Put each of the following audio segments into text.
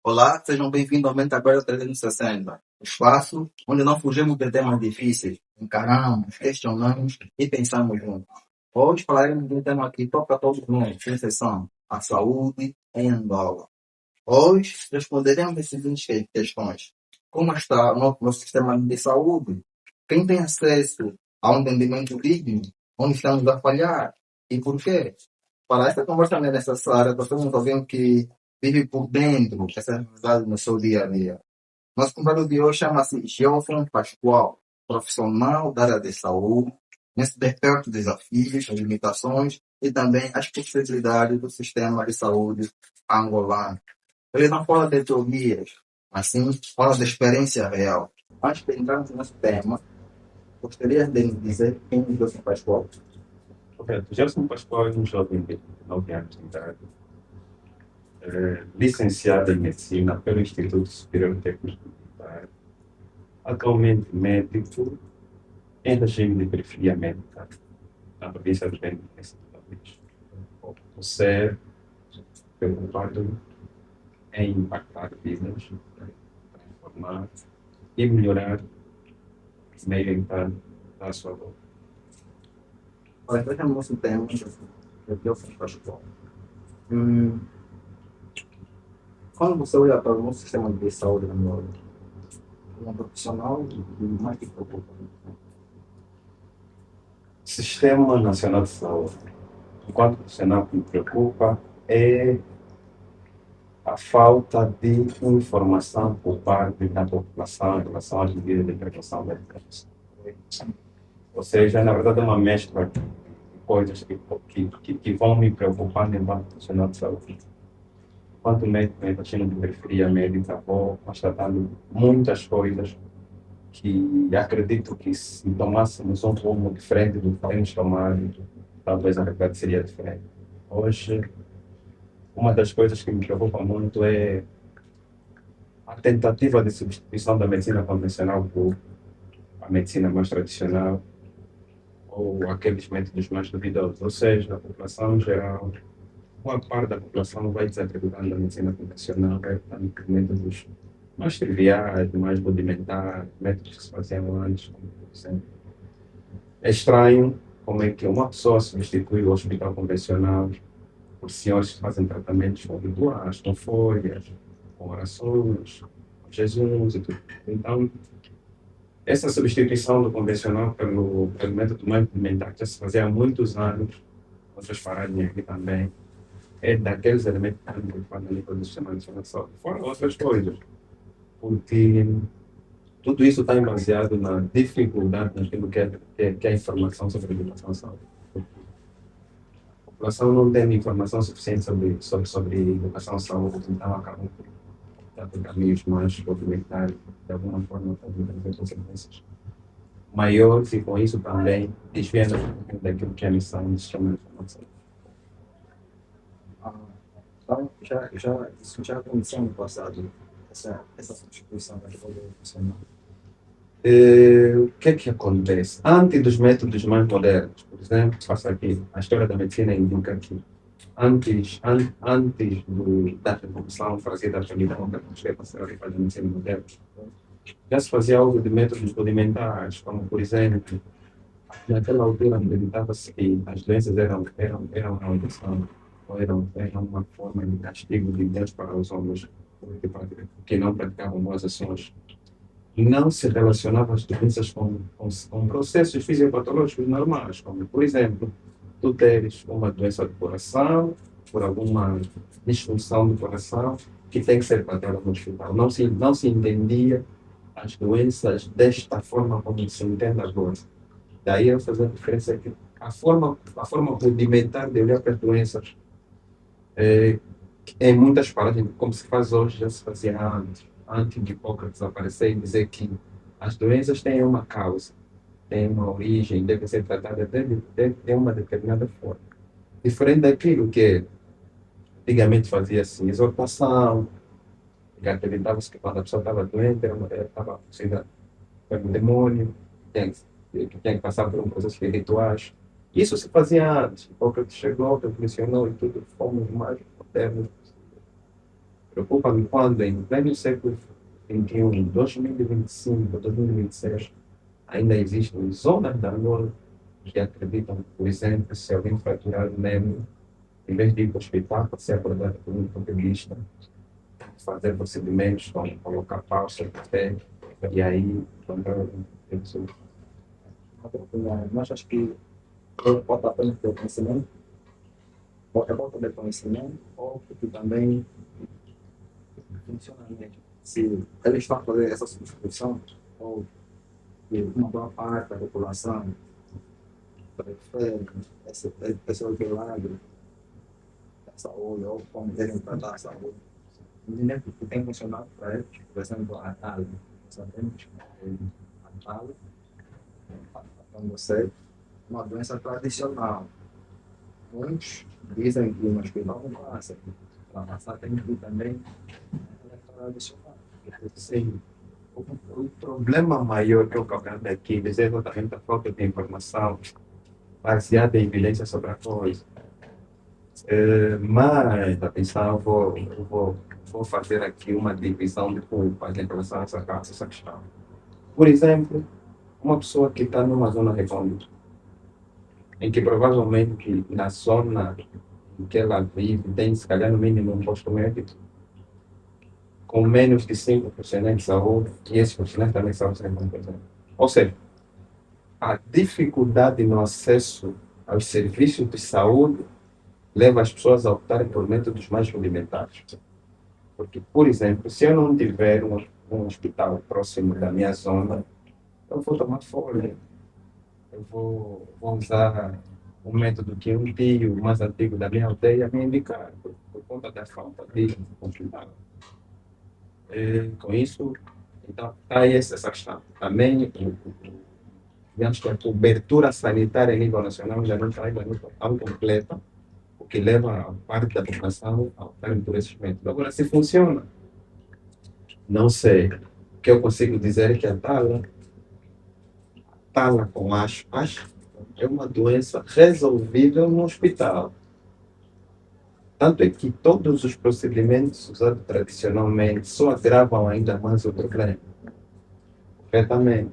Olá, sejam bem-vindos ao Mente Aberta 360, o espaço onde não fugimos de temas difíceis, encaramos, questionamos e pensamos juntos. Hoje falaremos de um tema que toca a todos nós, sem exceção, a saúde em Angola. Hoje responderemos as seguintes questões. Como está o nosso sistema de saúde? Quem tem acesso a um entendimento digno? Onde estamos a falhar? E por quê? Para esta conversa não é necessária, nós temos alguém que vive por dentro dessa realidade no seu dia a dia. Nosso convidado de hoje chama-se Gelson Pascoal, profissional da área de saúde, nesse de perto desafios, as limitações e também as possibilidades do sistema de saúde angolano. Ele não fala de teorias, mas sim fala de experiência real. Antes de entrarmos nesse tema, gostaria de nos dizer quem é Gelson Pascoal. Correto. Gerson Pascoal é um jovem de 9 anos de idade, licenciado em Medicina pelo Instituto Superior Técnico Militar, atualmente médico em regime de periferia médica na província de Bento, do país. O ser preocupado em impactar vidas, transformar e melhorar o meio ambiente da sua volta. Olha, hoje é o nosso tema de Gelson Pascoal. Quando você olha para o nosso sistema de saúde no como profissional e mais que preocupa. Sistema Nacional de Saúde. Enquanto profissional que me preocupa é a falta de informação por parte da população em relação às medidas de prevenção médica. Ou seja, na verdade, é uma mescla de coisas que vão me preocupando enquanto profissional de saúde. Enquanto médico em rotina de periferia médica, vou constatando muitas coisas que acredito que se tomássemos um rumo diferente do que temos tomado, talvez a realidade seria diferente. Hoje, uma das coisas que me preocupa muito é a tentativa de substituição da medicina convencional por a medicina mais tradicional ou aqueles métodos mais duvidosos. Ou seja, a população em geral, uma parte da população vai desacreditando a medicina convencional, vai optando por métodos mais triviais, mais rudimentares, métodos que se faziam antes, como por exemplo. É estranho como é que uma pessoa substitui o hospital convencional por senhores que fazem tratamentos com rituais, com folhas, com orações, com jejuns e tudo. Então, essa substituição do convencional pelo método mais rudimentar que já se fazia há muitos anos, outras paragens aqui também, é daqueles elementos que estão preocupados a nível do sistema nacional de saúde, fora outras coisas, porque tudo isso está baseado na dificuldade naquilo que é a informação sobre a educação e saúde. A população não tem informação suficiente sobre educação e saúde, então acabam por optar por caminhos mais rudimentares, de alguma forma, podem ter consequências maiores e com isso também desviando daquilo que é a missão do sistema de informação. Então, isso já aconteceu no passado, essa substituição da escola profissional. O que é que acontece? Antes dos métodos mais modernos, por exemplo, faço aqui, a história da medicina indica que antes da Revolução Francesa da Conservatória da Medicina Moderna, já se fazia uso de métodos rudimentares, como, por exemplo, naquela altura acreditava-se que as doenças eram uma maldição, ou eram uma forma de castigo de Deus para os homens que não praticavam boas ações. Não se relacionavam as doenças com processos fisiopatológicos normais, como, por exemplo, tu teres uma doença do coração, por alguma disfunção do coração, que tem que ser tratada no hospital. Não se entendia as doenças desta forma como se entende agora. Daí eu fazer a diferença que a forma rudimentar de olhar para as doenças, em muitas palavras, como se faz hoje, já se fazia antes de Hipócrates aparecer e dizer que as doenças têm uma causa, têm uma origem, devem ser tratadas de uma determinada forma. Diferente daquilo que antigamente fazia-se exortação, que acreditava-se que quando a pessoa estava doente, estava possuída pelo demônio, que tinha que passar por um processo de rituais. Isso se fazia antes. Hipócrates chegou, revolucionou e tudo, fomos mais modernos. Preocupa-me quando, em pleno século XXI, 2025, 2026, ainda existem zonas da Angola que acreditam, por exemplo, se alguém fraturar o membro, em vez de ir para o hospital para ser abordado por um ortopedista, fazer procedimentos como colocar pausa, até, e aí, quando eu sou Mas acho que pode apenas ter conhecimento, é bom ter conhecimento, ou porque também funciona mesmo. Se eles estão a fazer essa subscrição, ou que uma boa parte da população prefere esse outro lado da saúde, ou como devem tratar a saúde, entendeu? Que tem funcionado para eles, por exemplo, a TAL. Sabemos que a TAL, como você, é uma doença tradicional. Muitos dizem que no hospital não passa, para passar tem que ir também tradicional. sim. O problema maior que eu coloco aqui é exatamente a falta de informação baseada em evidência sobre a coisa. Mas, atenção, vou fazer aqui uma divisão de culpas em relação a essa questão. Por exemplo, uma pessoa que está numa zona recôndita, em que provavelmente na zona em que ela vive tem, se calhar, no mínimo um posto médico, com menos de 5 profissionais de saúde, e esses profissionais também são 100%. Ou seja, a dificuldade no acesso aos serviços de saúde leva as pessoas a optarem por métodos mais rudimentares. Porque, por exemplo, se eu não tiver um hospital próximo da minha zona, eu vou tomar folha. Eu vou usar um método que um tio mais antigo da minha aldeia me indicar, por conta da falta de hospital. Com isso, então, há essa questão. Também, digamos que a cobertura sanitária a nível nacional já não está ainda tão completa, o que leva a parte da população a optar por esses métodos. Agora, se funciona, não sei. O que eu consigo dizer é que a tala com aspas é uma doença resolvível no hospital. Tanto é que todos os procedimentos usados tradicionalmente só agravavam ainda mais o problema. Corretamente.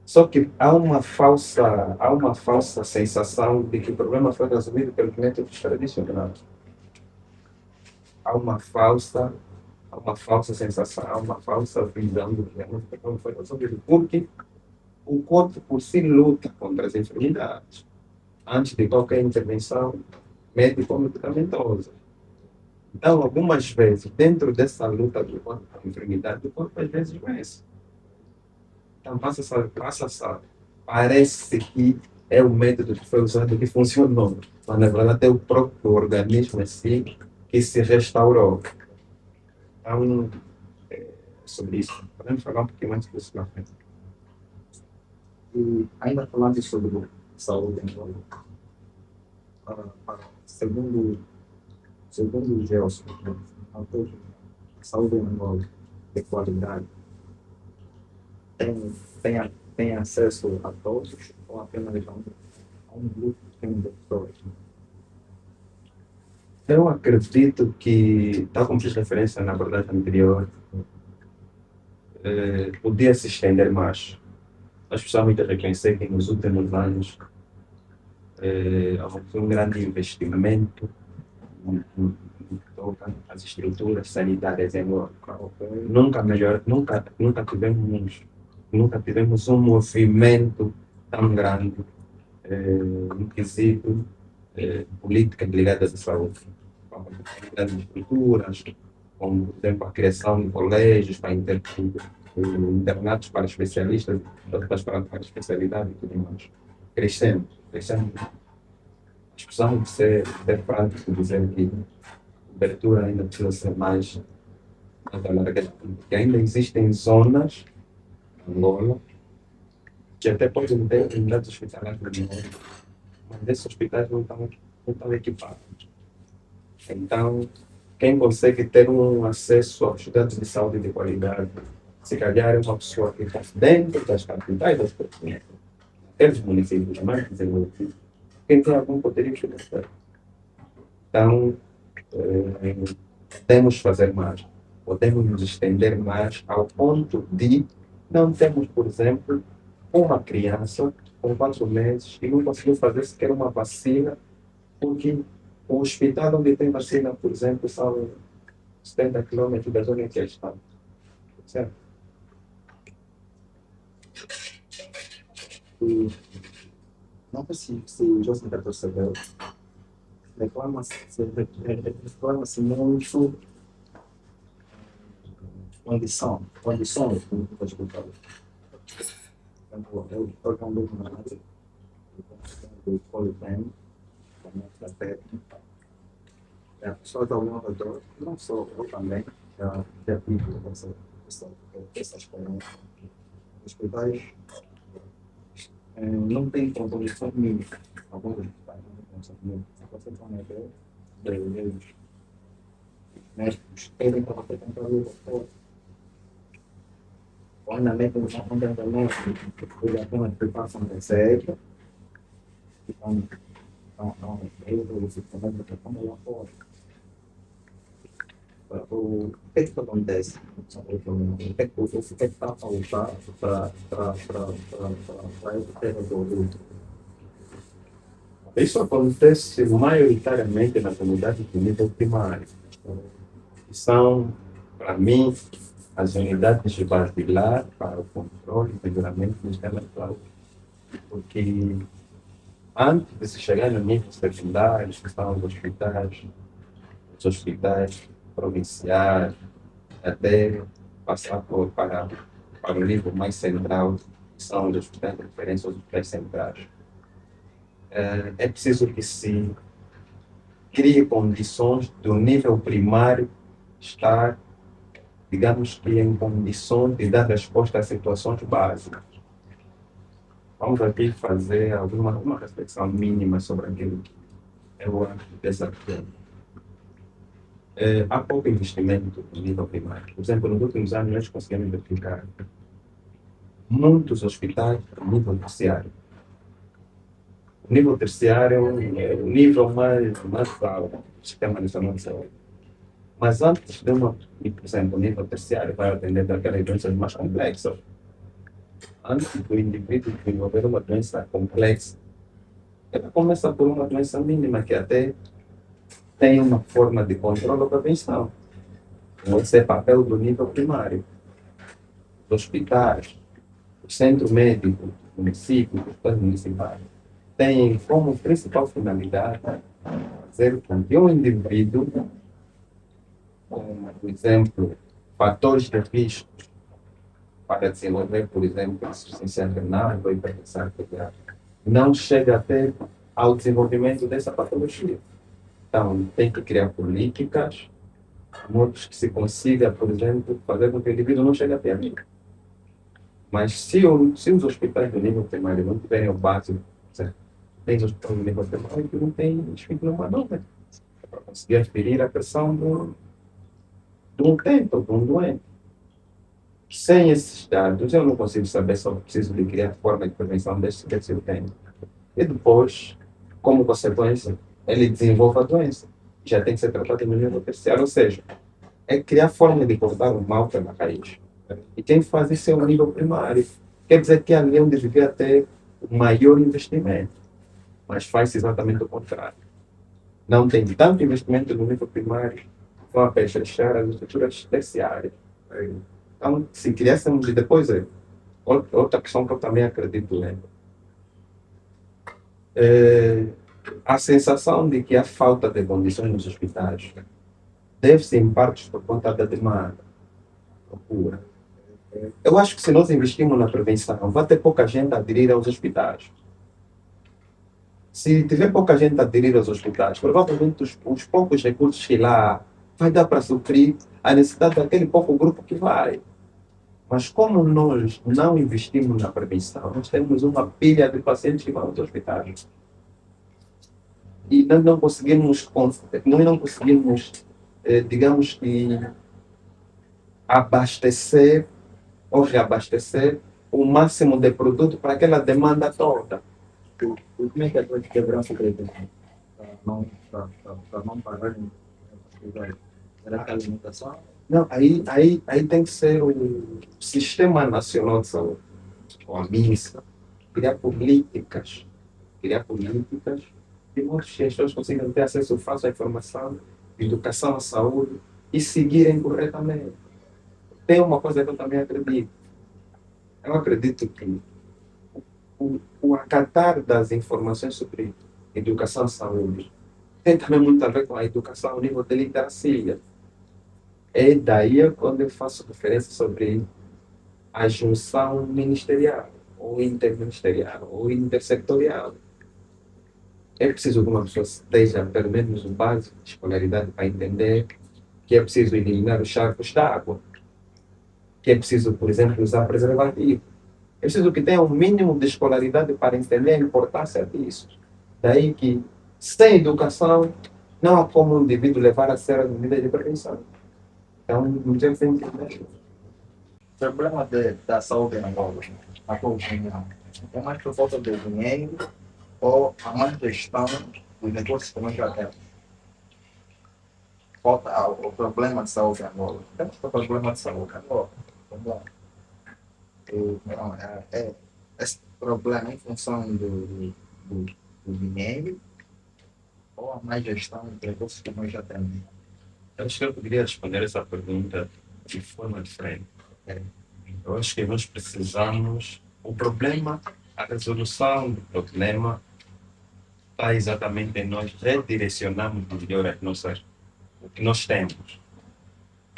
Só que há uma falsa sensação de que o problema foi resolvido pelos métodos tradicionais. Há uma falsa sensação, há uma falsa visão do que o problema foi resolvido. Porque o corpo por si luta contra as enfermidades antes de qualquer intervenção médica ou medicamentosa. Então, algumas vezes, dentro dessa luta do corpo com a enfermidade, o corpo às vezes vence. Então, parece que é o método que foi usado que funcionou, mas na verdade é o próprio organismo assim que se restaurou. Então, sobre isso, podemos falar um pouquinho mais sobre isso na frente. E ainda falando sobre saúde em Angola, segundo o Gelson, a saúde em Angola de qualidade tem acesso a todos ou apenas a um grupo pequeno de pessoas? Eu acredito que, tal como fiz referência na abordagem anterior, podia se estender mais. As pessoas muitas reconhecem que nos últimos anos houve um grande investimento no que toca às estruturas sanitárias em Angola. Nunca tivemos um movimento tão grande no quesito políticas ligadas à saúde. Como grandes estruturas, como, por exemplo, a criação de colégios para internatos para especialistas, para especialidade e tudo mais. Crescendo. As pessoas têm que ser práticos e dizer que a cobertura ainda precisa ser mais alargada, porque ainda existem zonas em Angola que até podem ter unidades hospitalares melhores, mas esses hospitais não estão equipados. Então, quem consegue ter um acesso aos estudantes de saúde de qualidade, se calhar é uma pessoa que está dentro das capitais das províncias, aqueles municípios mais desenvolvidos, quem tem algum poder financeiro. Então, podemos fazer mais, podemos nos estender mais ao ponto de não termos, por exemplo, uma criança com 4 meses e não conseguiu fazer sequer uma vacina, porque o hospital onde tem vacina, por exemplo, são 70 quilômetros da zona em que eles estão. Certo? E não sei se o José está percebendo, reclama-se muito condições, como tu estás colocando. Eu estou mesmo na área do Polipen, da técnica. A pessoa está ao meu redor, não só eu também, já tive essa experiência. Os hospitais não têm condição mínima. Alguns hospitais não têm condição mínima. Você pode ver, brasileiros, médicos, querem para você comprar o doutor. Quando a médica não compra também, ele apenas preparação de receita, então, eles também não compram lá fora. O que é que acontece? O que é que está a faltar para esse ter resolvido? Isso acontece maioritariamente na comunidade de nível primário, que são, para mim, as unidades basilares para o controle e melhoramento do sistema de saúde. Porque antes de se chegar no nível secundário, que são os hospitais provinciais, até passar para o nível mais central, que são os hospitais de referência, os hospitais centrais. É preciso que se crie condições do nível primário estar, digamos que, em condições de dar resposta a situações básicas. Vamos aqui fazer uma reflexão mínima sobre aquilo que eu acho dessa questão. Há pouco investimento no nível primário. Por exemplo, nos últimos anos nós conseguimos verificar muitos hospitais no nível terciário. O nível terciário é o nível mais alto do sistema nacional de saúde. Mas antes de por exemplo, o nível terciário vai atender daquelas doenças mais complexas. Antes do indivíduo desenvolver uma doença complexa, ela começa por uma doença mínima que até tem uma forma de controle ou prevenção. Esse é o papel do nível primário, dos hospitais, do centro médico, do município, dos hospitais municipais. Tem como principal finalidade fazer com que o indivíduo, por exemplo, fatores de risco para desenvolver, por exemplo, insuficiência renal ou hipertensão arterial, não chega até ao desenvolvimento dessa patologia. Então, tem que criar políticas, modos que se consiga, por exemplo, fazer com que o indivíduo não chegue até ali. Mas se os hospitais do nível primário não tiverem o básico, certo? Tem hospitais do nível primário que não tem esfigmomanómetro para conseguir aferir a pressão de um utente ou de um doente. Sem esses dados, eu não consigo saber se eu preciso de criar forma de prevenção desse utente. E depois, como consequência, ele desenvolve a doença. Já tem que ser tratado no nível terciário, ou seja, é criar forma de cortar o mal pela raiz. E quem faz isso é o nível primário. Quer dizer que ali é onde devia ter o maior investimento, mas faz exatamente o contrário. Não tem tanto investimento no nível primário, vão apetrecher as estruturas terciárias. Então, se criássemos, e depois outra questão que eu também acredito, a sensação de que há falta de condições nos hospitais deve-se em parte por conta da demanda, procura. Eu acho que se nós investirmos na prevenção, vai ter pouca gente a aderir aos hospitais. Se tiver pouca gente a aderir aos hospitais, provavelmente os poucos recursos que lá vai dar para suprir a necessidade daquele pouco grupo que vai. Mas como nós não investimos na prevenção, nós temos uma pilha de pacientes que vão aos hospitais. E nós não conseguimos, digamos que, abastecer ou reabastecer o máximo de produto para aquela demanda toda. Como é que a gente quebrar o segredo para não pararem? Era aquela limitação. Não, aí tem que ser o Sistema Nacional de Saúde, ou a MINSA, criar políticas de modo que as pessoas consigam ter acesso fácil à informação, educação à saúde e seguirem corretamente. Tem uma coisa que eu também acredito. Eu acredito que o acatar das informações sobre educação e saúde tem também muito a ver com a educação ao nível de literacia. É daí quando eu faço referência sobre a junção ministerial, ou interministerial, ou intersectorial. É preciso que uma pessoa esteja, pelo menos, o básico de escolaridade para entender que é preciso eliminar os charcos d'água, que é preciso, por exemplo, usar preservativo. É preciso que tenha um mínimo de escolaridade para entender a importância disso. Daí que, sem educação, não há como um indivíduo levar a sério as medidas de prevenção. Então, não tem que entender. O problema da saúde em Angola, na tua opinião, é mais por falta de dinheiro ou a má gestão dos negócios que nós já temos? Falta o problema de saúde em Angola. Temos o problema de saúde em Angola. Vamos lá. Não, esse problema em função do dinheiro ou a má gestão dos recursos que nós já temos? Eu acho que eu poderia responder essa pergunta de forma diferente. Eu acho que nós precisamos. O problema, a resolução do problema está exatamente em nós redirecionarmos melhor o que nós temos.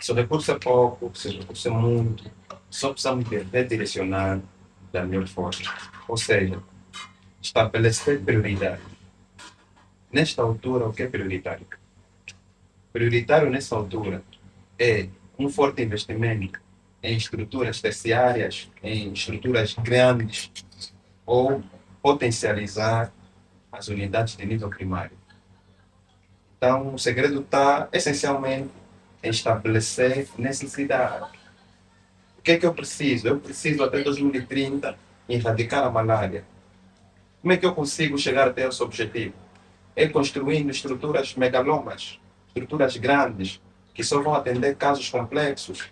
Se o recurso é pouco, se o recurso é muito, só precisamos de redirecionar da melhor forma. Ou seja, estabelecer prioridades. Nesta altura, o que é prioritário? Prioritário nessa altura é um forte investimento em estruturas terciárias, em estruturas grandes, ou potencializar as unidades de nível primário. Então, o segredo está essencialmente em estabelecer necessidade. O que é que eu preciso? Eu preciso até 2030 erradicar a malária. Como é que eu consigo chegar até esse objetivo? É construindo estruturas megalomas, estruturas grandes, que só vão atender casos complexos,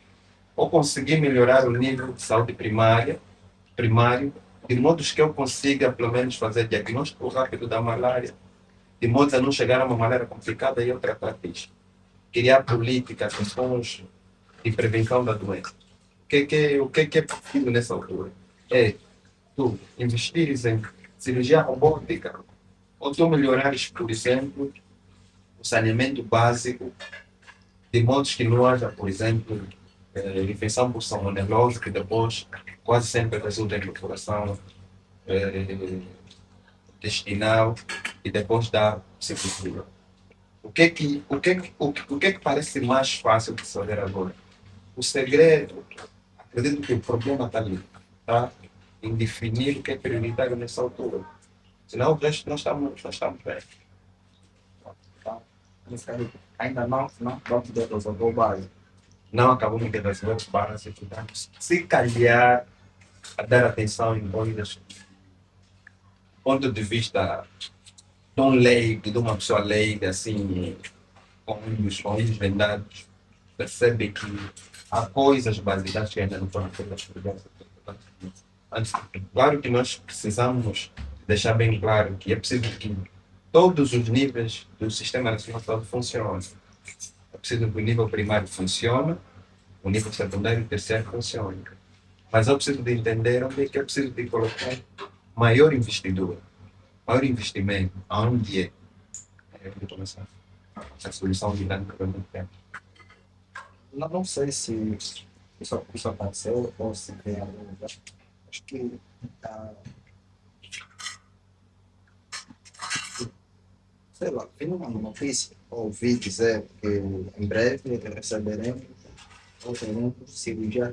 ou conseguir melhorar o nível de saúde primário, de modo que eu consiga, pelo menos, fazer diagnóstico rápido da malária, de modo a não chegar a uma malária complicada e eu tratar disso. Criar políticas, ações de prevenção da doença. O que é possível nessa altura? É tu investires em cirurgia robótica, ou tu melhorares, por exemplo, o saneamento básico, de modo que não haja, por exemplo, infecção por salmonelose, que depois quase sempre resulta em perfuração intestinal e depois dá sepultura. O que é que parece mais fácil de saber agora? O segredo, acredito que o problema está ali, tá? Em definir o que é prioritário nessa altura. Senão o resto nós estamos bem. Então, nesse caso, ainda não poder resolver o básico. Não acabamos de resolver os básicos, estamos, se calhar, a dar atenção em coisas, ponto de vista de um leigo, de uma pessoa leiga, assim, com olhos vendados, percebe que há coisas básicas que ainda não foram feitas por diversas pessoas. Claro que nós precisamos deixar bem claro que é preciso que todos os níveis do Sistema Nacional de Saúde funcionem. É preciso que o nível primário funcione, o nível secundário e terciário funcione. Mas eu preciso de entender onde é que eu preciso de colocar maior investidor, maior investimento, aonde é. É onde começar. A solução de grande problema que temos. Não sei se isso aconteceu ou se tem algum lugar. Acho que, ah, sei lá, vi uma notícia, ouvi dizer que em breve receberemos ou teremos cirurgia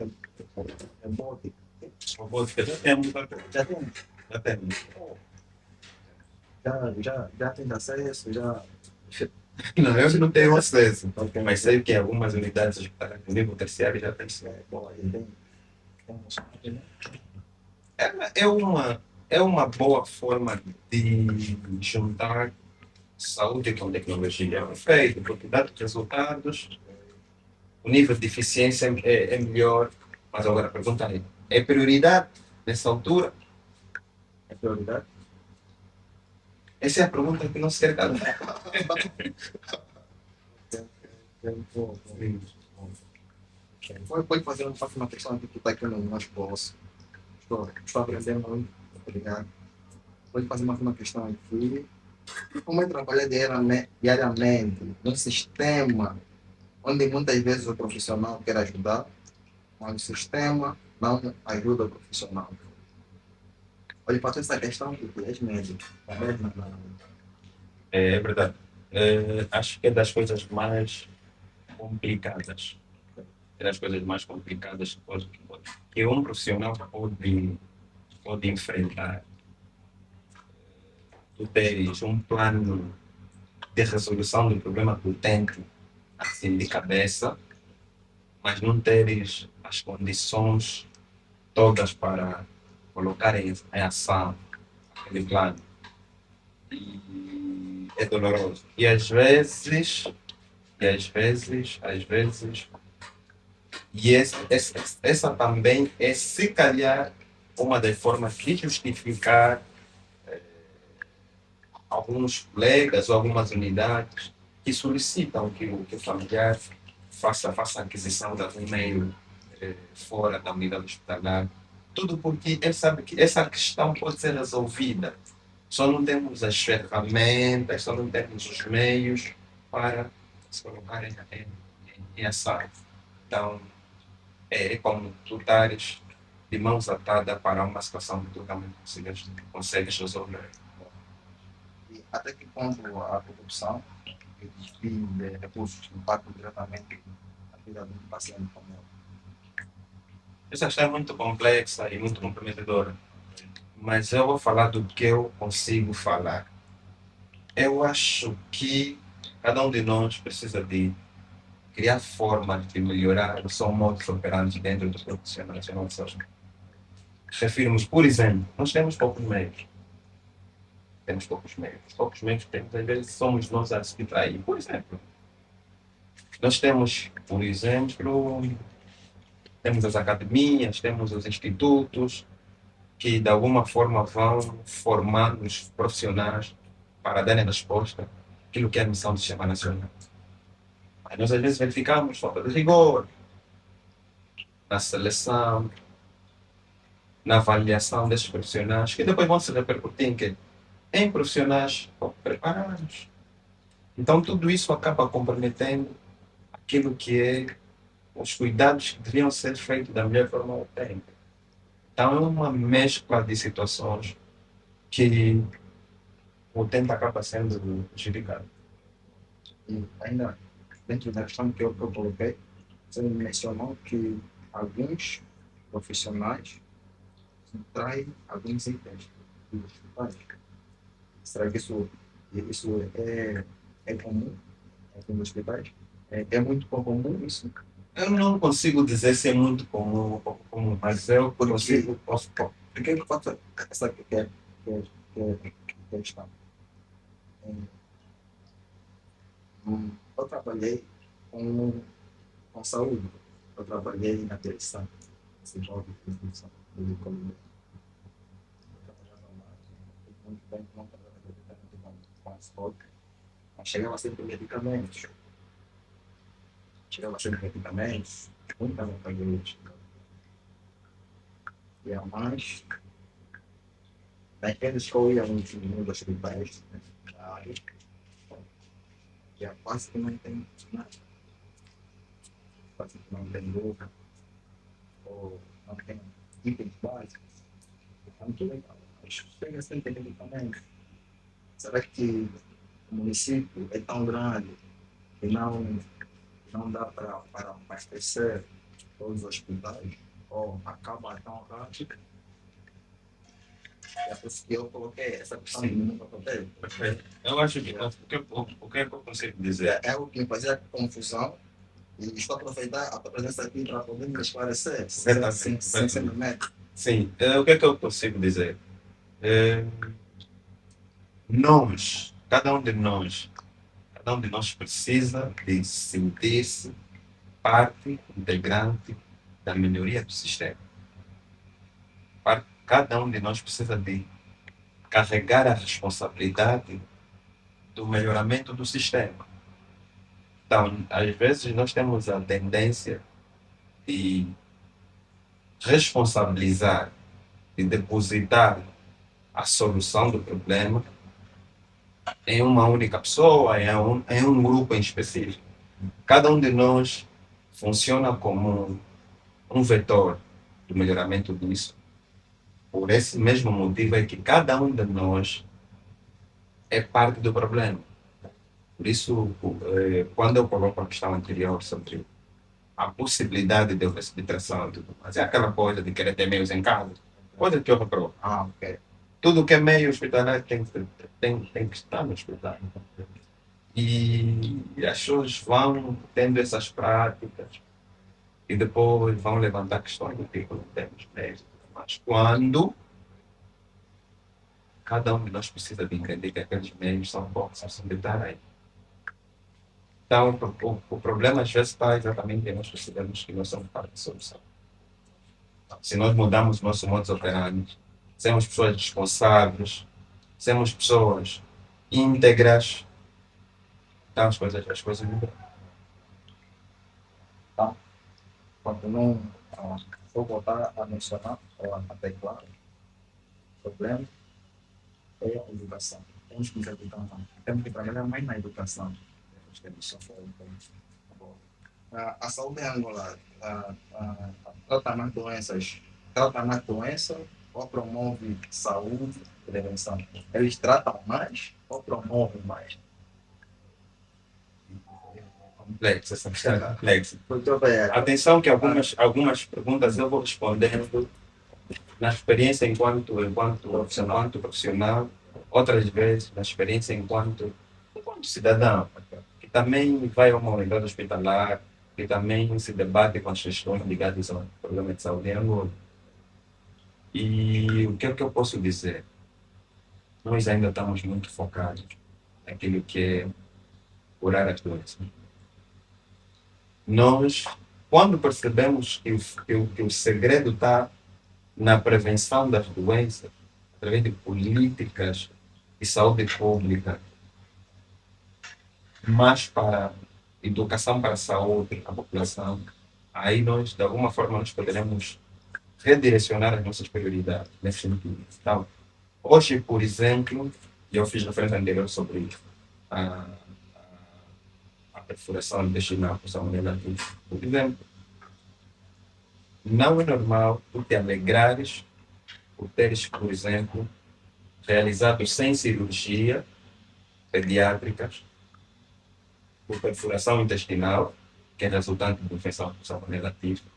robótica. Robótica já temos, Já temos, já temos. já tem acesso, já. Não, eu não tenho acesso, Ok. mas sei que algumas unidades hospitalares no nível terciário já têm. Bom, aí tem, É uma boa forma de juntar saúde com tecnologia. É perfeito, porque dá resultados o nível de eficiência é melhor. Mas agora a pergunta é prioridade nessa altura? É prioridade? Essa é a pergunta que não se quer calar. Pode fazer uma questão aqui que está aqui no nosso bolso. Estou aprendendo muito, obrigado. Pode fazer uma questão aqui. Como é trabalhar diariamente num sistema onde muitas vezes o profissional quer ajudar, mas o sistema não ajuda o profissional? Olha, faço essa questão porque és médico. Tá vendo? É verdade. Acho que é das coisas mais complicadas. É das coisas mais complicadas que um profissional pode enfrentar. Tu teres um plano de resolução do problema potente, assim de cabeça, mas não teres as condições todas para colocar em ação aquele plano. E é doloroso. Essa também é, se calhar, uma das formas de justificar alguns colegas ou algumas unidades que solicitam que o familiar faça a aquisição de algum meio fora da unidade hospitalar. Tudo porque ele sabe que essa questão pode ser resolvida. Só não temos as ferramentas, só não temos os meios para se colocar em ação. Então, é como tu estares de mãos atadas para uma situação que tu realmente consegues resolver. E até que ponto a corrupção e o desvio de recursos impactam diretamente na vida do paciente como ele? Essa questão é muito complexa e muito comprometedora, mas eu vou falar do que eu consigo falar. Eu acho que cada um de nós precisa de criar formas de melhorar o seu modo de operante dentro do profissional de saúde. Refirmos, por exemplo, nós temos poucos meios. Temos poucos meios. Poucos meios que temos, às vezes, somos nós a subtrair. Por exemplo, nós temos, por exemplo, temos as academias, temos os institutos, que de alguma forma vão formar os profissionais para darem resposta àquilo que é a missão do Sistema Nacional. Mas nós às vezes verificamos falta de rigor na seleção, na avaliação desses profissionais, que depois vão se repercutir em profissionais pouco preparados. Então tudo isso acaba comprometendo aquilo que é os cuidados que deveriam ser feitos da melhor forma técnica. Então é uma mescla de situações que o tempo acaba sendo prejudicado. E ainda dentro da questão que eu coloquei, você mencionou que alguns profissionais traem alguns itens dos hospitais. Será que isso é comum aqui nos hospitais? É muito comum isso? Eu não consigo dizer se é muito comum ou pouco comum, mas eu consigo. Por que eu faço essa questão? Eu trabalhei com saúde, eu trabalhei na direção, desenvolve a direção do economia. Eu trabalhava lá, muito bem, não trabalhava diretamente com as outras, mas chegava sempre medicamentos. Chegava sempre medicamentos, muita vontade. E a mais, das vezes que eu ia nos hospitais, né, da área, que é quase que não tem nada, quase que não tem luva, ou não tem itens básicos. É muito legal. Mas chega sempre medicamentos. Será que o município é tão grande e não dá para abastecer todos os hospitais? Ou acaba tão rápido? É por isso que eu coloquei essa questão no papel. Perfeito. Eu acho que o que é que eu consigo dizer? É o que me fazia confusão e estou a aproveitar a presença aqui para poder me esclarecer, sem ser médico. Sim, o que é que eu consigo dizer? Nós, cada um de nós precisa de sentir-se parte integrante da melhoria do sistema. Cada um de nós precisa de carregar a responsabilidade do melhoramento do sistema. Então, às vezes, nós temos a tendência de responsabilizar e depositar a solução do problema em uma única pessoa, em um grupo em específico. Cada um de nós funciona como um vetor do melhoramento disso. Por esse mesmo motivo é que cada um de nós é parte do problema. Por isso, quando eu coloco a questão anterior sobre a possibilidade de precipitação, mas é aquela coisa de querer ter meios em casa, coisa que eu reprovo. Ok. Tudo que é meio hospitalar tem que estar no hospital. E as pessoas vão tendo essas práticas e depois vão levantar questões do tipo, não temos meios. Mas quando cada um de nós precisa de entender que aqueles meios são bons, são de estar aí. Então, o problema às vezes está exatamente em nós percebemos que nós somos parte da solução. Se nós mudarmos o nosso modo de operar, sermos pessoas responsáveis, sermos pessoas íntegras, então as coisas mudam. Então, continuo, vou voltar a mencionar, ou a teclar, o problema é a educação. Temos que nos educar mais. Temos que trabalhar mais na educação. A saúde angular trata mais doenças ou promove saúde e prevenção? Eles tratam mais ou promovem mais? Complexo, essa questão é complexa. Muito bem. Atenção que algumas perguntas eu vou respondendo na experiência enquanto profissional, outras vezes na experiência enquanto cidadão, que também vai a uma unidade hospitalar, que também se debate com as questões ligadas ao problema de saúde em Angola. E o que é que eu posso dizer? Nós ainda estamos muito focados naquilo que é curar as doenças. Nós, quando percebemos que o segredo está na prevenção das doenças, através de políticas de saúde pública, mais para educação para a saúde, a população, aí nós, de alguma forma, nós poderemos redirecionar as nossas prioridades nesse sentido. Então, hoje, por exemplo, eu fiz referência anterior sobre a perfuração intestinal por salmonela típica. Por exemplo, não é normal tu te alegrares por teres, por exemplo, realizado sem cirurgia pediátricas por perfuração intestinal, que é resultante de infecção por salmonela típica,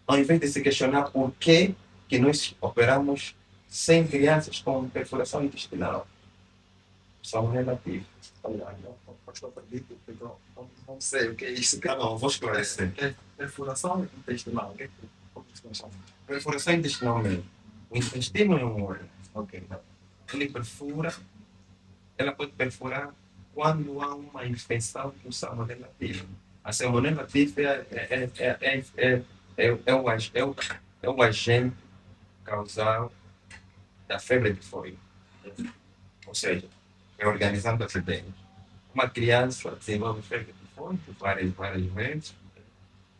ao invés de se questionar por que nós operamos 100 crianças com perfuração intestinal. Salmonela típica. Pastor Felipe, não sei o que é isso. Tá bom, vou esclarecer. Perfuração intestinal. Como se funciona? Perfuração intestinal mesmo. O intestino é um órgão. Ok. Ele perfura, ela pode perfurar quando há uma infecção por salmonela típica. A salmonela típica é o agente causal da febre tifoide. Ou seja, reorganizando as ideias. Uma criança desenvolve febre tifoide várias vezes,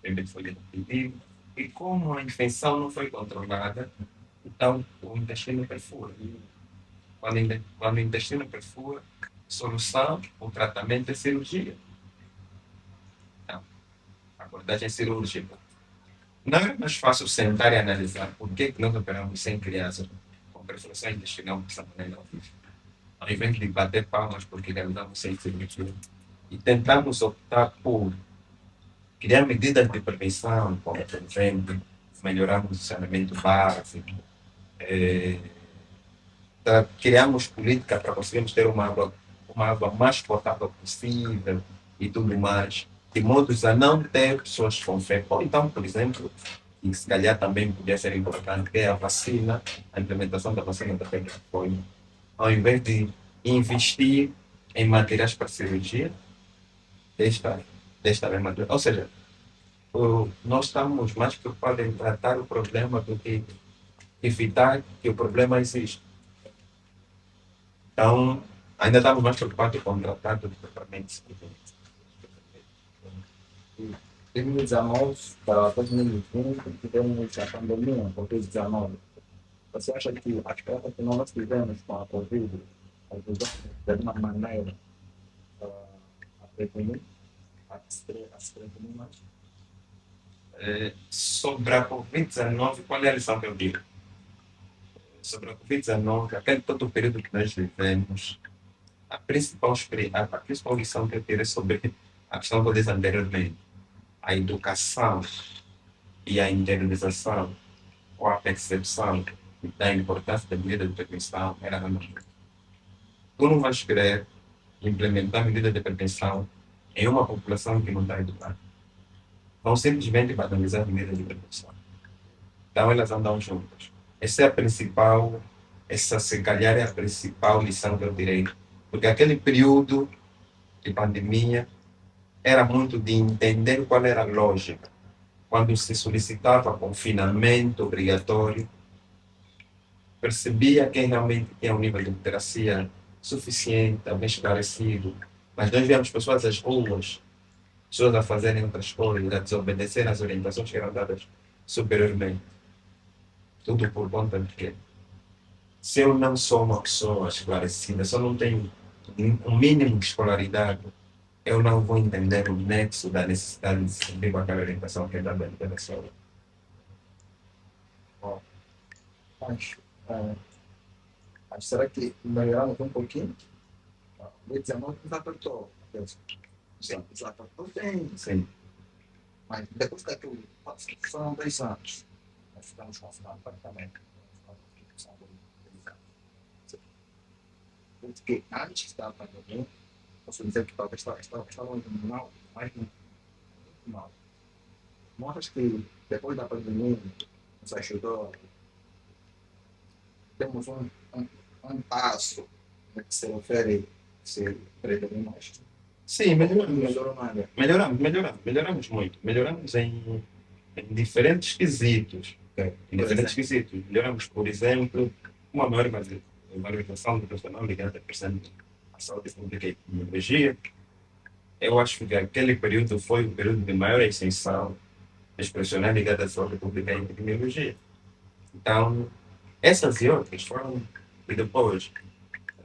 febre tifoide repetitiva, e como a infecção não foi controlada, então o intestino perfura. Quando o intestino perfura, a solução, o tratamento é cirurgia. Então, a abordagem cirúrgica. Não é mais fácil sentar e analisar por que nós operamos 100 crianças com perfuração intestinal por salmonela típica, ao invés de bater palmas porque realizamos 100 cirurgias e tentamos optar por criar medidas de prevenção, como, por exemplo, melhorarmos o saneamento básico, criamos política para conseguirmos ter uma água mais potável possível e tudo mais, de modo a não ter pessoas com febre. Ou então, por exemplo, e se calhar também podia ser importante, que é a vacina, a implementação da vacina da febre tifoide, ao invés de investir em materiais para cirurgia, desta mesma doença. Ou seja, Nós estamos mais preocupados em tratar o problema do que evitar que o problema exista. Então, ainda estamos mais preocupados com tratar do que propriamente. Em 2019 para 2020 tivemos a pandemia, a Covid-19. Você acha que as perdas que nós tivemos com a Covid ajudou de alguma maneira a prevenir, a se prevenir mais? Sobre a Covid-19, qual é a lição que eu digo? Sobre a Covid-19, aquele todo o período que nós vivemos, a principal lição que eu tirei sobre a questão que eu disse anteriormente, a educação e a interiorização ou a percepção da importância da medida de prevenção era a mesma. Tu não vais querer implementar medidas de prevenção em uma população que não está educada. Vão simplesmente banalizar medidas de prevenção. Então elas andam juntas. Essa é a principal, essa se calhar é a principal lição que eu tirei. Porque aquele período de pandemia era muito de entender qual era a lógica. Quando se solicitava confinamento obrigatório, percebia que realmente tinha um nível de literacia suficiente, bem esclarecido. Mas nós víamos pessoas às ruas, pessoas a fazerem outras coisas, a desobedecer às orientações que eram dadas superiormente. Tudo por conta de que, se eu não sou uma pessoa esclarecida, se eu não tenho um mínimo de escolaridade, eu não vou entender o nexo da necessidade de seguir com aquela orientação que é dada pela pessoa. Mas, será que melhoramos um pouquinho? O Covid-19 desapertou. Sim, Desapertou bem, sim. mas depois daquilo, foram 2 anos. Nós ficamos confinados praticamente. Porque antes da pandemia, posso dizer que talvez estava indo mal, mas muito mal. Mostra que depois da pandemia, nos ajudou, temos um passo no que se refere se prevenir mais. Sim, Melhorou nada. melhoramos muito. Melhoramos em diferentes quesitos. Em diferentes quesitos. Melhoramos, por exemplo, uma maior valorização do profissional ligado, por exemplo, à saúde pública e tecnologia. Eu acho que aquele período foi o período de maior ascensão dos profissionais ligados à saúde pública e tecnologia. Então, essas e outras foram, e depois,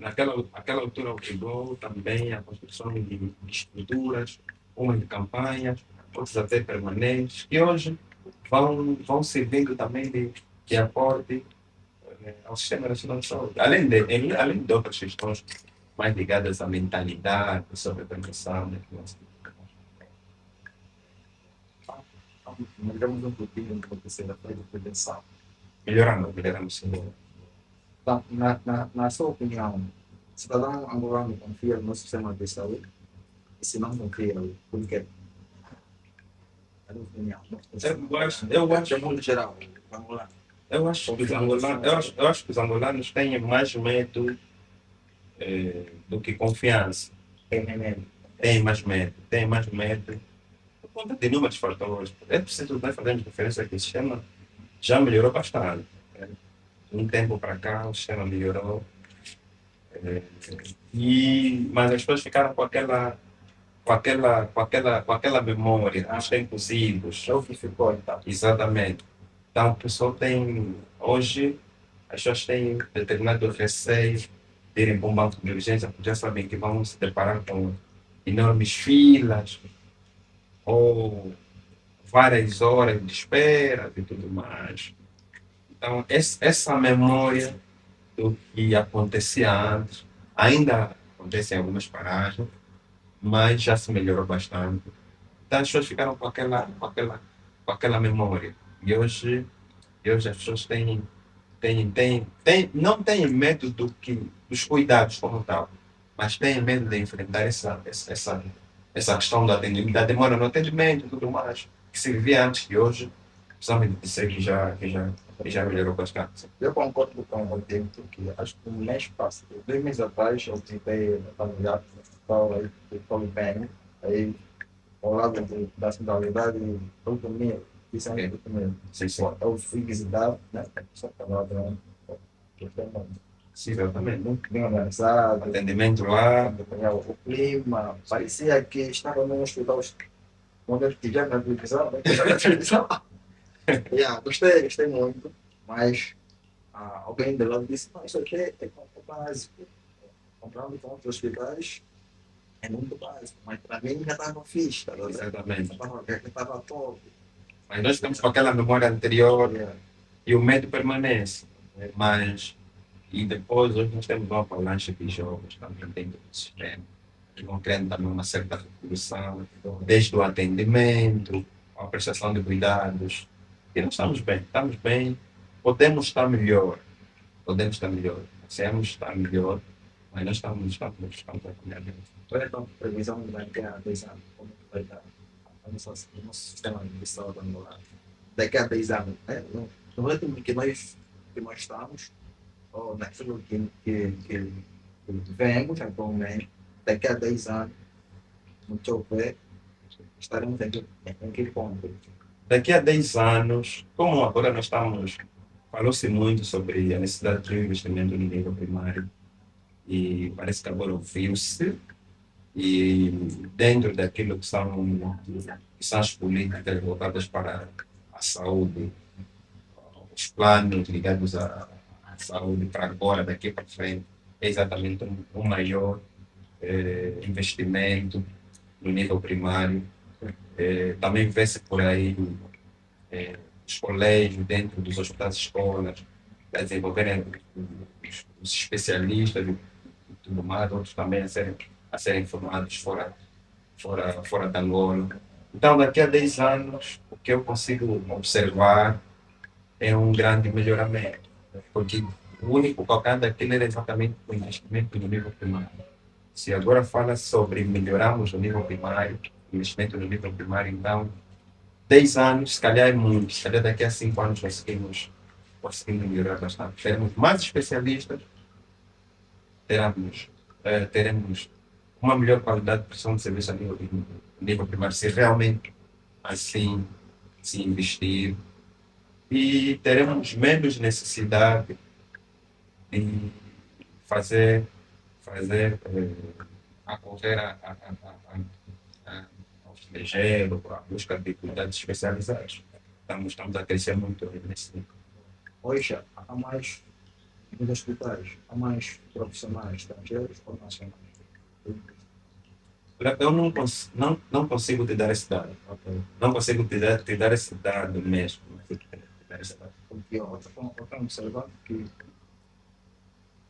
aquela altura obrigou também a construção de estruturas, umas de campanhas, outras até permanentes, que hoje vão servindo também de aporte ao Sistema Nacional de Saúde. Além de outras questões mais ligadas à mentalidade, sobre a prevenção, né? Melhoramos um pouquinho no que se refere à prevenção. Melhoramos sim. Então, na sua opinião, o cidadão angolano confia no sistema de saúde? E se não confia, por quê? Na minha opinião. De modo geral, vamos lá. Eu acho que os angolanos têm mais medo do que confiança. Têm mais medo por conta de inúmeros fatores. É preciso nós fazermos diferença que o sistema já melhorou bastante. Né? De um tempo para cá o sistema melhorou. Mas as pessoas ficaram com aquela memória dos tempos idos. É o que ficou, então. Exatamente. Então, o pessoal tem, hoje, as pessoas têm determinado receio de irem para um banco de urgência, porque já sabem que vão se deparar com enormes filas ou várias horas de espera e tudo mais. Então, essa memória do que acontecia antes ainda acontece em algumas paragens, mas já se melhorou bastante. Então, as pessoas ficaram com aquela memória. E hoje as pessoas não têm medo dos cuidados como tal, mas têm medo de enfrentar essa questão da demora no atendimento e tudo mais, que se vivia antes que hoje, precisamente dizer que já melhorou bastante. Eu concordo com o tempo, porque acho que um mês passado, 2 meses atrás, eu tentei familiar no hospital, aí foi bem, aí ao lado da centralidade do primeiro, isso é o primeiro. Sim, sim. Eu fui visitar, né? Só que agora, né? Sim, exatamente. Muito bem organizado. Atendimento lá. O clima, parecia que estava num hospital quando eu estiver na televisão, né? Na televisão. Yeah, gostei muito, mas alguém de lá disse, não, isso aqui é básico. Comprando com outros hospitais é muito básico, mas para mim já estava fixe, tá ligado? Exatamente. Já estava top. Mas nós ficamos com aquela memória anterior Yeah. e o medo permanece. Mas, e depois, hoje nós temos uma avalanche de jogos também dentro do sistema, que vão criando também uma certa revolução, desde o atendimento, a prestação de cuidados. E nós estamos bem, podemos estar melhor, podemos estar melhor, mas nós estamos a caminhar bem. Qual é a tua previsão daqui a 10 anos? Como que vai estar o nosso sistema de saúde lá? Daqui a 10 anos, né? No ritmo que nós estamos, ou naquilo que vemos atualmente, daqui a 10 anos, no teu pé, estaremos em que ponto? Daqui a 10 anos, como agora nós estamos, falou-se muito sobre a necessidade de um investimento no nível primário, e parece que agora ouviu-se, e dentro daquilo que são as políticas voltadas para a saúde, os planos ligados à saúde para agora, daqui para frente, é exatamente um maior investimento no nível primário. Também vê-se por aí os colégios dentro dos hospitais escolas, a desenvolverem os especialistas e tudo mais, outros também a serem formados fora da Angola. Então, daqui a 10 anos, o que eu consigo observar é um grande melhoramento, porque o único calcado daquilo era exatamente o investimento no nível primário. Se agora fala sobre melhorarmos o nível primário, investimento no nível primário, então 10 anos, se calhar é muito, se calhar daqui a 5 anos conseguimos melhorar bastante. Teremos mais especialistas, teremos uma melhor qualidade de prestação de serviço a nível primário, se realmente assim se investir, e teremos menos necessidade de fazer, acorrer ao estrangeiro, à busca de cuidados especializados. Estamos a crescer muito nesse nível. Hoje há mais nos hospitais, há mais profissionais estrangeiros ou nacionais? Eu não consigo te dar esse dado. Ok. Não consigo te dar esse dado mesmo. Não consigo te dar esse dado. Porque eu estou observando que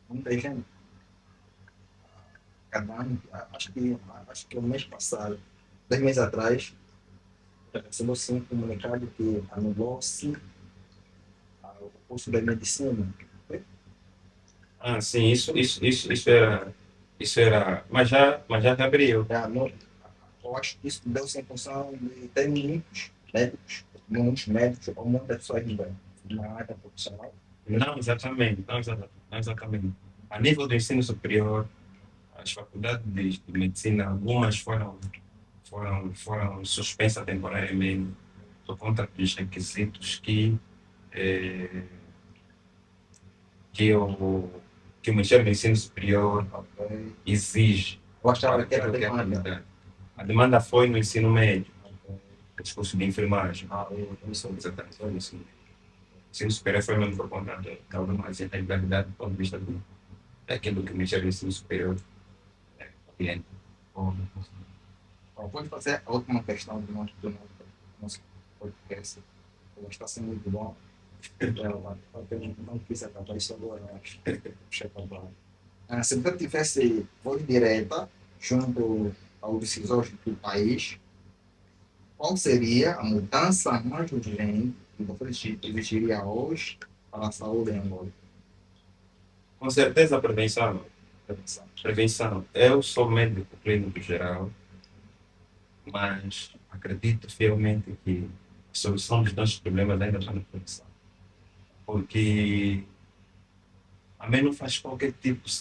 muita gente, cada ano, acho que o mês passado, 2 meses atrás, recebeu sim um comunicado que anulou-se o curso de medicina. Ah, sim, isso era, mas já abriu. Eu acho que isso deu-se em função de ter muitos médicos ou muitas pessoas na área profissional. Não exatamente. A nível do ensino superior, as faculdades de medicina, algumas foram suspensas temporariamente por conta dos requisitos eh, que o, que o Ministério do Ensino Superior exige. Eu achava que para era que demanda. a demanda foi no ensino médio, os cursos de enfermagem. Isso, Exatamente, foi no ensino superior foi mesmo por conta de algumas irregularidades do ponto de vista daquilo que o Ministério do Ensino Superior orienta. pode fazer a última questão do nosso podcast. Está sendo muito bom. Eu não quis acabar isso agora, acho. Deixa eu acabar. Se você tivesse voz direta junto aos decisores do país, qual seria a mudança mais urgente que você exigiria hoje para a saúde em Angola? Com certeza, a prevenção. Prevenção. Eu sou médico clínico geral, mas acredito fielmente que a solução dos nossos problemas ainda está na prevenção. Porque a mim não faz qualquer tipo de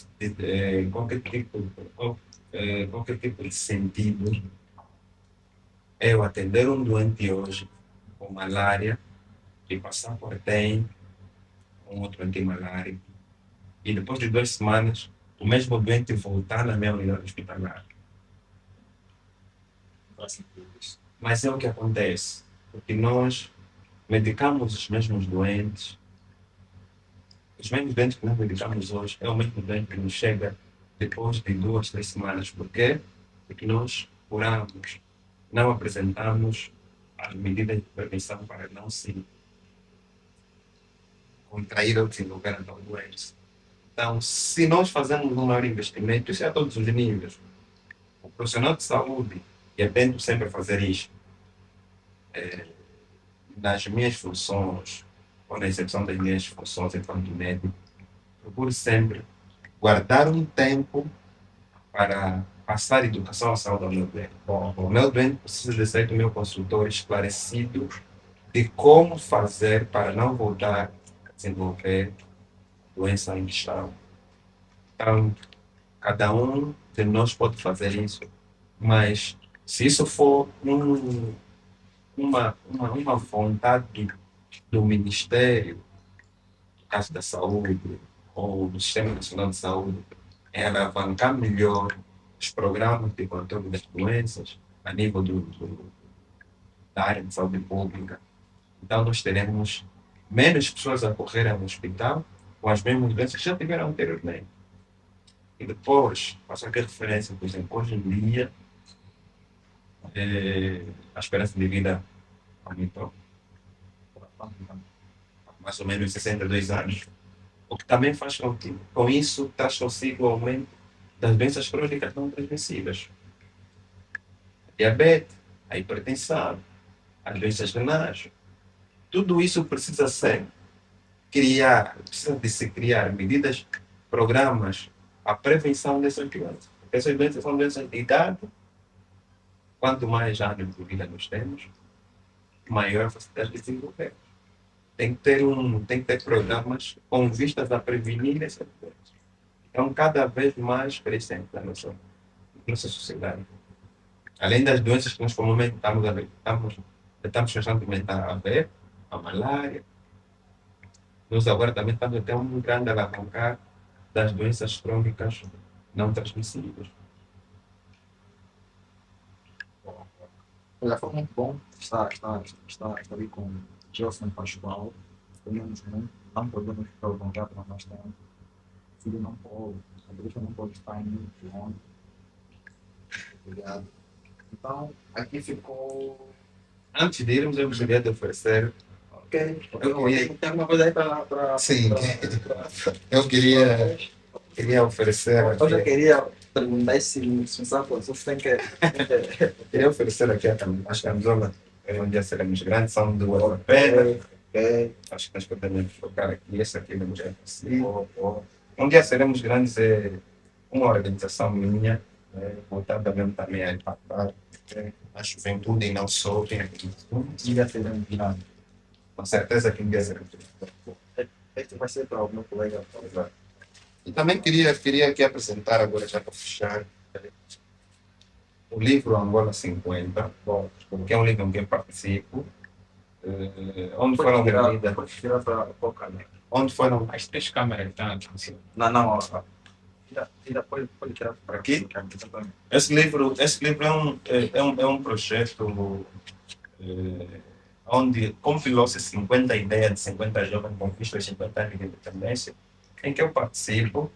sentido eu atender um doente hoje com malária e passar por tem um outro antimalário e depois de 2 semanas o mesmo doente voltar na minha unidade hospitalar. Faz sentido isso. Mas é o que acontece, porque nós medicamos os mesmos doentes que nós medicamos hoje, é o mesmo doente que nos chega depois de 2, 3 semanas. Por quê? Porque nós curamos, não apresentamos as medidas de prevenção para não se contrair ou desenvolver a tal doença. Então, se nós fazemos um maior investimento, isso é a todos os níveis. O profissional de saúde, e eu tento sempre fazer isto, nas minhas funções, ou na exceção das minhas funções enquanto médico, procuro sempre guardar um tempo para passar educação à saúde ao meu doente. Bom, o meu doente precisa de ser do meu consultor esclarecido de como fazer para não voltar a desenvolver doença em questão. Então, cada um de nós pode fazer isso, mas se isso for uma vontade do Ministério, no caso da Saúde, ou do Sistema Nacional de Saúde, é alavancar melhor os programas de controle das doenças a nível da área de saúde pública. Então, nós teremos menos pessoas a correr ao hospital com as mesmas doenças que já tiveram anteriormente. E depois, faço aqui referência, por exemplo, hoje em dia, a esperança de vida aumentou mais ou menos 62 anos. O que também faz com isso traz consigo o aumento das doenças crônicas não transmissíveis. A diabetes, a hipertensão, as doenças renais. Tudo isso precisa de se criar medidas, programas, a prevenção dessas doenças. Essas doenças são doenças de idade. Quanto mais anos de vida nós temos, maior a facilidade de desenvolver. Tem que ter programas com vistas a prevenir essas doenças. Então, cada vez mais presente na nossa sociedade. Além das doenças que nós comumente estamos constantemente a ver, a malária, nós agora também estamos a ter um grande alavancar das doenças crônicas não transmissíveis. Olha, foi muito bom estar ali com o Gelson Pascoal. Temos muito, não podemos prolongar para nós tempo. O filho não pode, a igreja não pode estar em muito longe. Obrigado. Então, aqui ficou. Antes de irmos, eu gostaria de oferecer. Ok. Tem alguma coisa aí para. Sim, eu queria oferecer. Eu já queria perguntar se sabe, vocês têm que. Queria oferecer aqui as camisolas, um dia seremos grandes, são de ortopeda. Acho que nós podemos focar aqui, esse aqui não é possível. Um dia seremos grandes é uma organização minha, voltada mesmo também a impactar a juventude e não só. Um dia seremos grandes. Com certeza que um dia seremos grandes. Este vai ser para o meu colega. E também queria aqui apresentar, agora já para fechar, o livro Angola 50, que é um livro em que eu participo, onde foram reunidas. Onde foram as 3 câmeras que estão aqui. Não. Pode tirar para aqui. Esse livro é um projeto onde compilou-se 50 ideias de 50 jovens com vista aos 50 anos de independência, em que eu participo.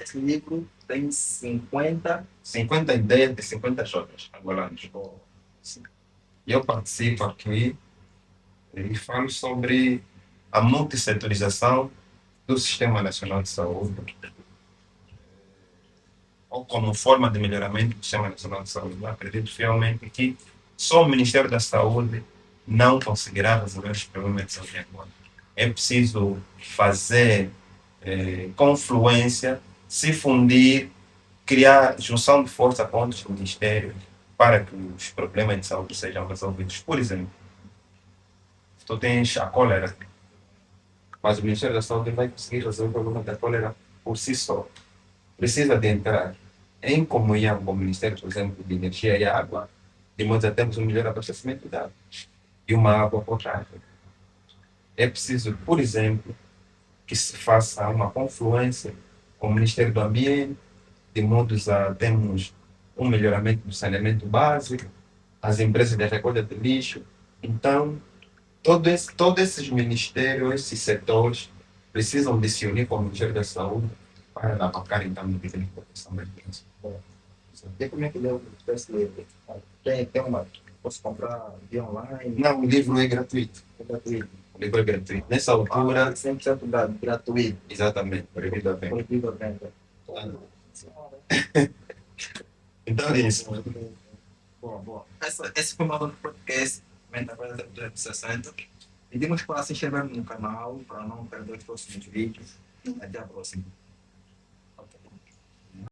Esse livro tem 50 ideias de 50 jovens angolanos. E eu participo aqui e falo sobre a multissetorização do Sistema Nacional de Saúde, ou como forma de melhoramento do Sistema Nacional de Saúde. Eu acredito fielmente que só o Ministério da Saúde não conseguirá resolver os problemas de saúde agora. É preciso fazer confluência, se fundir, criar junção de força com outros ministérios para que os problemas de saúde sejam resolvidos. Por exemplo, tu tens a cólera, mas o Ministério da Saúde vai conseguir resolver o problema da cólera por si só. Precisa de entrar em comunhão com o Ministério, por exemplo, de Energia e Água, de modo a termos um melhor abastecimento de água e uma água potável. É preciso, por exemplo, que se faça uma confluência com o Ministério do Ambiente, de modo a termos um melhoramento do saneamento básico, as empresas de recolha de lixo. Então, todos esses ministérios, esses setores, precisam de se unir com o Ministério da Saúde para alavancar, então, no nível de proteção da criança. E como é que deu esse livro? Tem uma. Posso comprar via online? Não, o livro é gratuito. É gratuito. O livro é gratuito. Nessa altura, 100% gratuito. exatamente, proibido a venda. Proibido a venda. Então é isso. Bom. Esse foi o nosso podcast, Mente Agora 360. Pedimos para se inscrever no canal, para não perder os próximos vídeos. Até a próxima.